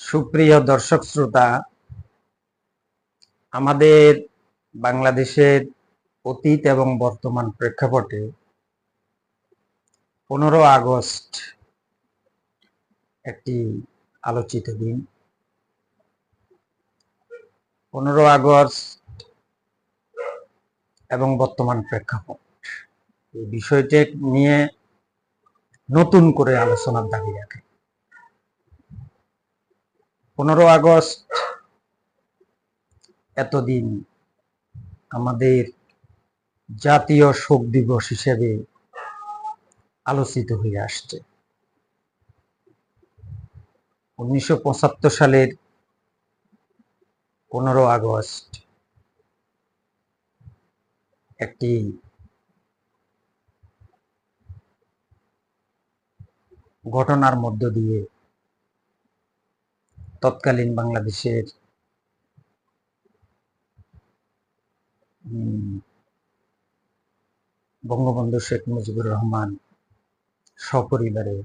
সুপ্রিয় দর্শক শ্রোতা, আমাদের বাংলাদেশের অতীত এবং বর্তমান প্রেক্ষাপটে 15 আগস্ট একটি আলোচিত দিন। 15 আগস্ট এবং বর্তমান প্রেক্ষাপট এই বিষয়টি নিয়ে নতুন করে আলোচনার দাবি রাখে। 15 আগস্ট এতদিন আমাদের জাতীয় শোক দিবস হিসেবে আলোচিত হয়ে আসছে। 1975 সালের 15 আগস্ট একটি ঘটনার মধ্য দিয়ে তৎকালীন বাংলাদেশের বঙ্গবন্ধু শেখ মুজিবুর রহমান সপরিবারে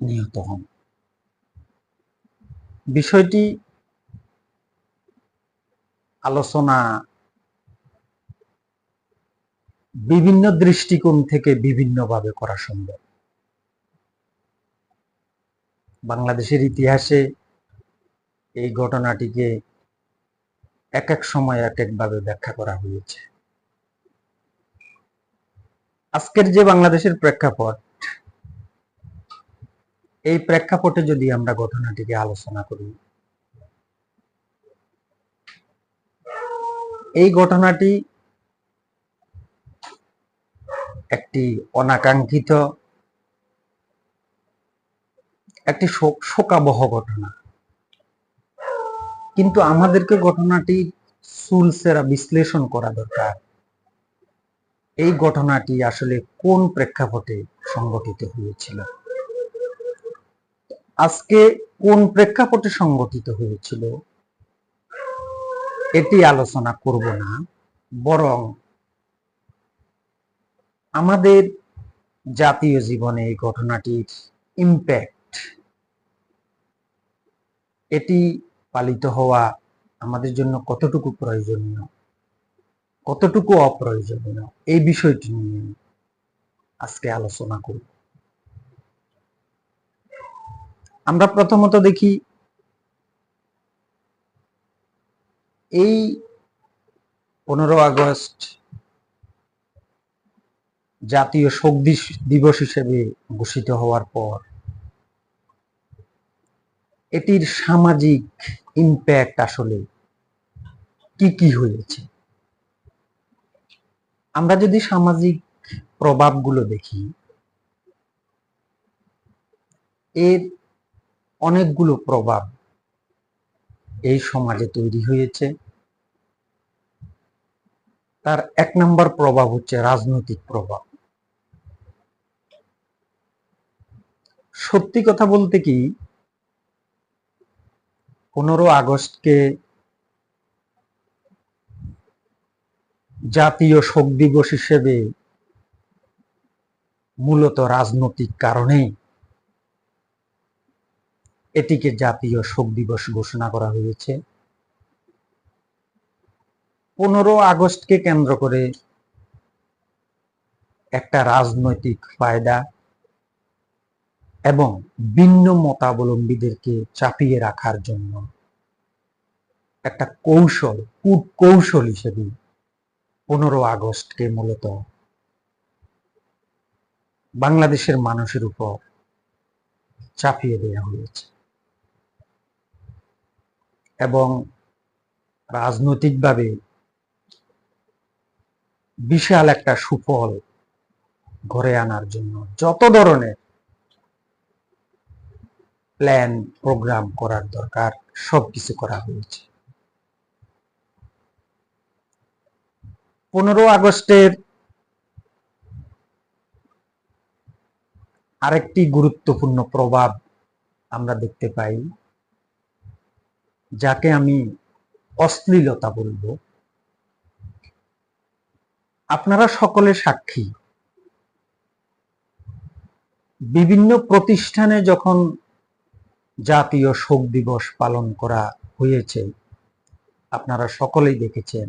নিহত হন। বিষয়টি আলোচনা বিভিন্ন দৃষ্টিকোণ থেকে বিভিন্নভাবে করা সম্ভব। বাংলাদেশের ইতিহাসে এই ঘটনাটিকে এক এক সময় এক একভাবে ব্যাখ্যা করা হয়েছে। আজকের যে বাংলাদেশের প্রেক্ষাপট, এই প্রেক্ষাপটে যদি আমরা ঘটনাটিকে আলোচনা করি, এই ঘটনাটি একটি অনাকাঙ্ক্ষিত একটি শোকাবহ ঘটনা, কিন্তু আমাদেরকে ঘটনাটি চুলচেরা বিশ্লেষণ করা দরকার। এই ঘটনাটি আসলে কোন প্রেক্ষাপটে সংঘটিত হয়েছিল, আজকে কোন প্রেক্ষাপটে সংঘটিত হয়েছিল এটি আলোচনা করব না, বরং আমাদের জাতীয় জীবনে এই ঘটনাটির ইম্প্যাক্ট, এটি পালিত হওয়া আমাদের জন্য কতটুকু প্রয়োজনীয়, কতটুকু অপ্রয়োজনীয়, এই বিষয়টি নিয়ে আজকে আলোচনা করব। আমরা প্রথমত দেখি, এই 15 আগস্ট জাতীয় শোক দিবস হিসেবে ঘোষিত হওয়ার পর এটির সামাজিক ইম্প্যাক্ট আসলে কি কি হয়েছে। আমরা যদি সামাজিক প্রভাবগুলো দেখি, এর অনেকগুলো প্রভাব এই সমাজে তৈরি হয়েছে। তার এক নম্বর প্রভাব হচ্ছে রাজনৈতিক প্রভাব। সত্যি কথা বলতে কি, 15 আগস্টকে জাতীয় শোক দিবস হিসেবে মূলত রাজনৈতিক কারণেই এটিকে জাতীয় শোক দিবস ঘোষণা করা হয়েছে। 15 আগস্টকে কেন্দ্র করে একটা রাজনৈতিক ফায়দা এবং ভিন্ন মতাবলম্বীদেরকে চাপিয়ে রাখার জন্য একটা কূটকৌশল হিসেবে 15 আগস্টকে মূলত বাংলাদেশের মানুষের উপর চাপিয়ে দেওয়া হয়েছে এবং রাজনৈতিকভাবে বিশাল একটা সুফল ঘরে আনার জন্য যত ধরনের প্ল্যান প্রোগ্রাম করার দরকার সবকিছু করা হয়েছে। 15 আগস্টের আরেকটি গুরুত্বপূর্ণ প্রভাব আমরা দেখতে পাই, যাকে আমি অশ্লীলতা বলবো। আপনারা সকলে সাক্ষী, বিভিন্ন প্রতিষ্ঠানে যখন জাতীয় শোক দিবস পালন করা হয়েছে, আপনারা সকলেই দেখেছেন।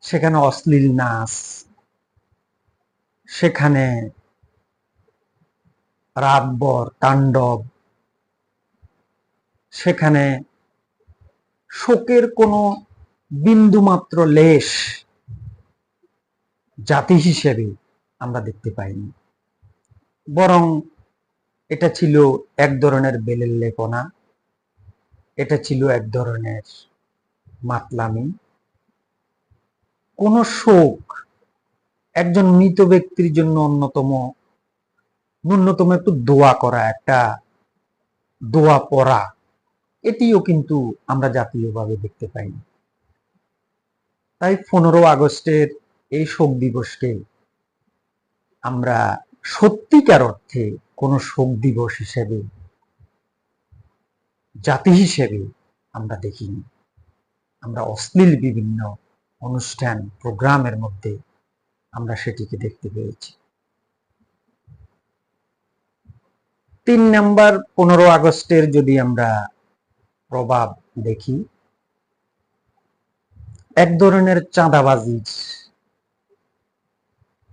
সেখানে অশ্লীল নাচ, সেখানে রাতভর তাণ্ডব, সেখানে শোকের কোনো বিন্দুমাত্র লেশ জাতি হিসেবে আমরা দেখতে পাইনি। বরং এটা ছিল এক ধরনের বেলের লেপনা, এটা ছিল এক ধরনের মাতলামি। কোন শোক একজন মৃত ব্যক্তির জন্য ন্যূনতম একটু দোয়া করা, একটা দোয়া পড়া, এটিও কিন্তু আমরা জাতীয়ভাবে দেখতে পাইনি। তাই 15 আগস্টের এই শোক দিবসকে আমরা সত্যিকার অর্থে কোন শোক দিবস হিসেবে, জাতি হিসেবে আমরা দেখিনি। আমরা অশ্লীল বিভিন্ন অনুষ্ঠান প্রোগ্রামের মধ্যে আমরা সেটিকে দেখতে পেয়েছি। 3 নম্বর 15 আগস্টের যদি আমরা প্রভাব দেখি, এক ধরনের চাঁদাবাজির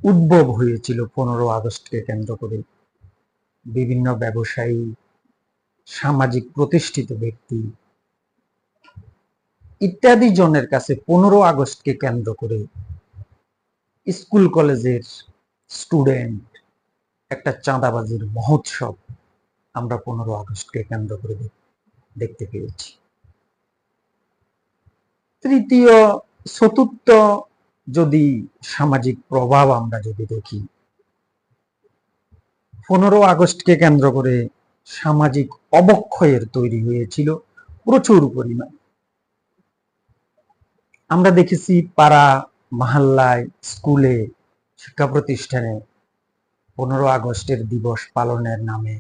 উদ্ভব হয়েছিল 15 আগস্টকে কেন্দ্র করে। বিভিন্ন ব্যবসায়ী, সামাজিক প্রতিষ্ঠিত ব্যক্তি ইত্যাদি জনের কাছে 15 আগস্টকে কেন্দ্র করে স্কুল কলেজের স্টুডেন্ট একটা চাঁদাবাজির মহোৎসব আমরা 15 আগস্টকে কেন্দ্র করে দেখতে পেয়েছি। তৃতীয়, চতুর্থ যদি সামাজিক প্রভাব আমরা যদি দেখি, 15 আগস্টকে কেন্দ্র করে সামাজিক অবক্ষয়ের তৈরি হয়েছিল প্রচুর পরিমাণ। আমরা দেখেছি পাড়া মহল্লায়, স্কুলে, শিক্ষা প্রতিষ্ঠানে 15 আগস্টের দিবস পালনের নামে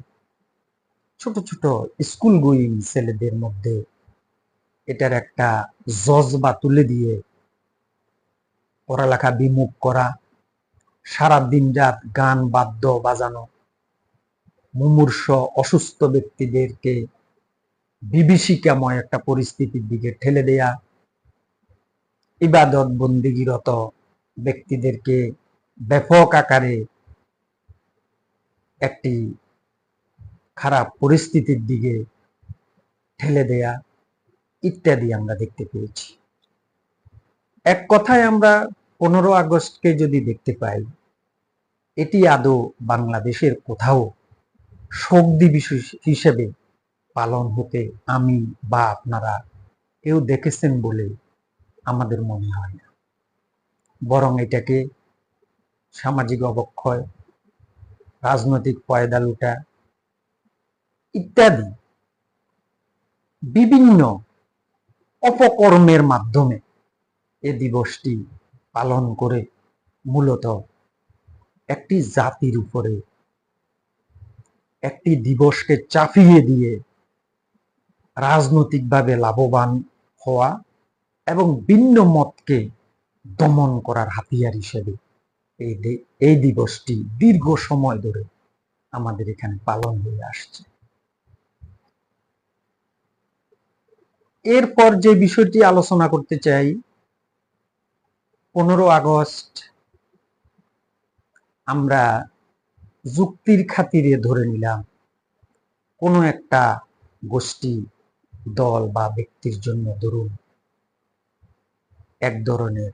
ছোট ছোট স্কুল গোয়িং ছেলেদের মধ্যে এটার একটা জজবা তুলে দিয়ে পড়ালেখা বিমুখ করা, সারা দিন রাত গান বাদ্য বাজানো, মুমূর্ষ অসুস্থ ব্যক্তিদেরকে বিভীষিকাময় একটা পরিস্থিতির দিকে ঠেলে দেয়া, ইবাদত বন্দিগিরত ব্যক্তিদেরকে ব্যাপক আকারে একটি খারাপ পরিস্থিতির দিকে ঠেলে দেয়া ইত্যাদি আমরা দেখতে পেয়েছি। এক কথায় আমরা 15 আগস্টকে যদি দেখতে পাই, এটি আদৌ বাংলাদেশের কোথাও শোক দিবস হিসেবে পালন হতে আমি বা আপনারা কেউ দেখেছেন বলে আমাদের মনে হয় না। বরং এটাকে সামাজিক অবক্ষয়, রাজনৈতিক পয়দা লুটা ইত্যাদি বিভিন্ন অপকর্মের মাধ্যমে এ দিবসটি পালন করে মূলত একটি জাতির উপরে একটি দিবসকে চাপিয়ে দিয়ে রাজনৈতিকভাবে লাভবান হওয়া এবং ভিন্ন মতকে দমন করার হাতিয়ার হিসেবে এই দিবসটি দীর্ঘ সময় ধরে আমাদের এখানে পালন হয়ে আসছে। এরপর যে বিষয়টি আলোচনা করতে চাই, 15 আগস্ট আমরা যুক্তির খাতিরে ধরে নিলাম কোনো একটা গোষ্ঠী, দল বা ব্যক্তির জন্য ধরুন এক ধরনের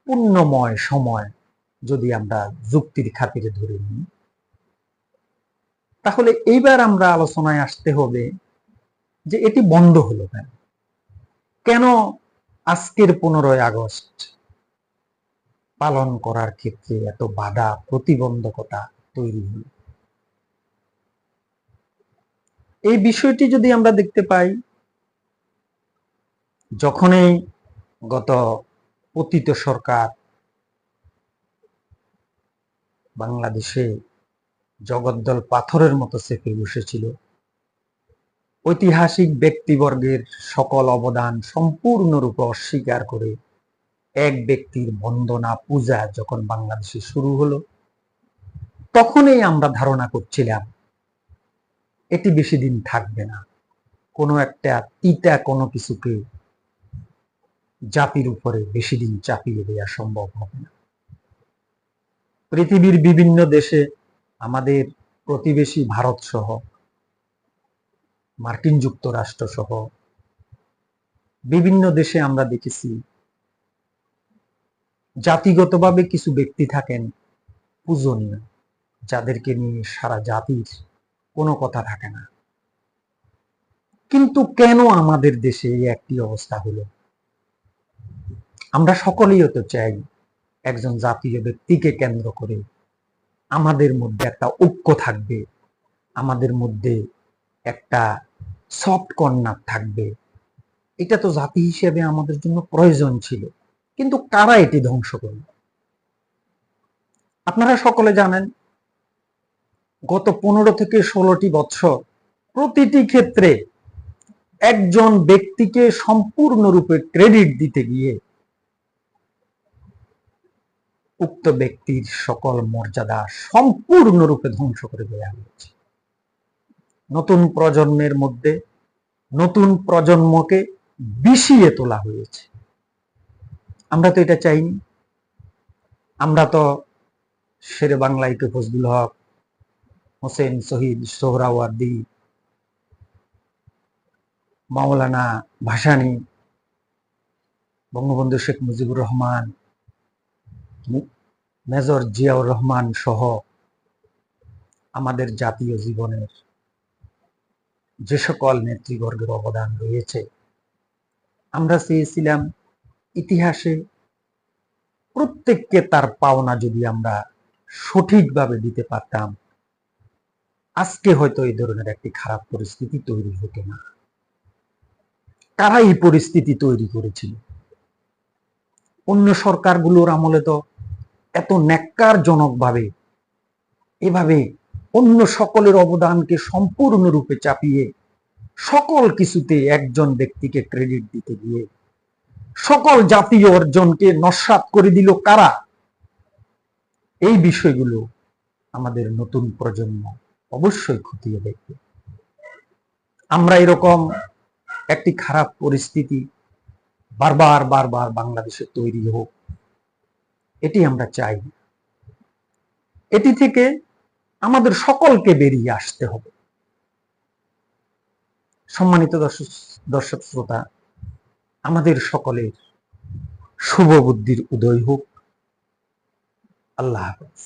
পুণ্যময় সময় যদি আমরা যুক্তির খাতিরে ধরে নিই, তাহলে এইবার আমরা আলোচনায় আসতে হবে যে এটি বন্ধ হলো কেন, কেন আজকের 15 আগস্ট পালন করার ক্ষেত্রে এত বাধা প্রতিবন্ধকতা তৈরি হলো। এই বিষয়টি যদি আমরা দেখতে পাই, যখনই গত পতিত সরকার বাংলাদেশে জগদ্দল পাথরের মতো চেপে বসেছিল, ঐতিহাসিক ব্যক্তিবর্গের সকল অবদান সম্পূর্ণরূপে অস্বীকার করে এক ব্যক্তির বন্দনা পূজা যখন বাংলাদেশে শুরু হলো, তখনই আমরা ধারণা করছিলাম এটি বেশি দিন থাকবে না, কোনো একটা তিতা কোনো কিছুকে জাতির উপরে বেশি দিন চাপিয়ে দেওয়া সম্ভব হবে না। পৃথিবীর বিভিন্ন দেশে, আমাদের প্রতিবেশী ভারত সহ, মার্কিন যুক্তরাষ্ট্র সহ বিভিন্ন দেশে আমরা দেখেছি জাতিগতভাবে কিছু ব্যক্তি থাকেন পূজনীয়, যাদেরকে নিয়ে সারা জাতির কোনো কথা থাকে না। কিন্তু কেন আমাদের দেশে এই একটি অবস্থা হলো? আমরা সকলেই তো চাই একজন জাতীয় ব্যক্তিকে কেন্দ্র করে আমাদের মধ্যে একটা ঐক্য থাকবে, আমাদের মধ্যে একটা সফট কর্নার থাকবে। এটা তো জাতি হিসেবে আমাদের জন্য প্রয়োজন ছিল, কিন্তু কারা এটি ধ্বংস করল? আপনারা সকলে জানেন গত 15 থেকে 16টি বছর প্রতিটি ক্ষেত্রে একজন ব্যক্তিকে সম্পূর্ণরূপে ক্রেডিট দিতে গিয়ে উক্ত ব্যক্তির সকল মর্যাদা সম্পূর্ণরূপে ধ্বংস করে দেওয়া হয়েছে। নতুন প্রজন্মের মধ্যে নতুন প্রজন্মকে বিষিয়ে তোলা হয়েছে। আমরা তো এটা চাইনি। আমরা তো শেরে বাংলা ইকে ফজলুল হক, হোসেন শহীদ সোহরাওয়ার্দী, মাওলানা ভাসানী, বঙ্গবন্ধু শেখ মুজিবুর রহমান, মেজর জিয়াউর রহমান সহ আমাদের জাতীয় জীবনের যে সকল নেতৃবর্গের অবদান রয়েছে, আমরা চেয়েছিলাম ইতিহাসে প্রত্যেককে তার পাওনা যদি আমরা সঠিকভাবে দিতে পারতাম, আজকে হয়তো এই ধরনের একটি খারাপ পরিস্থিতি তৈরি হতো না। কারা এই পরিস্থিতি তৈরি করেছিল? অন্য সরকারগুলোর আমলে তো এত ন্যাক্কারজনক ভাবে এভাবে অন্য সকলের অবদানকে সম্পূর্ণরূপে চাপিয়ে সকল কিছুতে একজন ব্যক্তিকে ক্রেডিট দিতে গিয়ে সকল জাতীয় অর্জনকে নস্যাৎ করে দিল কারা? এই বিষয়গুলো আমাদের নতুন প্রজন্ম অবশ্যই খতিয়ে দেখবে। আমরা এরকম একটি খারাপ পরিস্থিতি বারবার বারবার বাংলাদেশে তৈরি হোক, এটি আমরা চাই। এটি থেকে আমাদের সকলকে বেরিয়ে আসতে হবে। সম্মানিত দর্শক শ্রোতা, আমাদের সকলের শুভ বুদ্ধির উদয় হোক। আল্লাহ হাফেজ।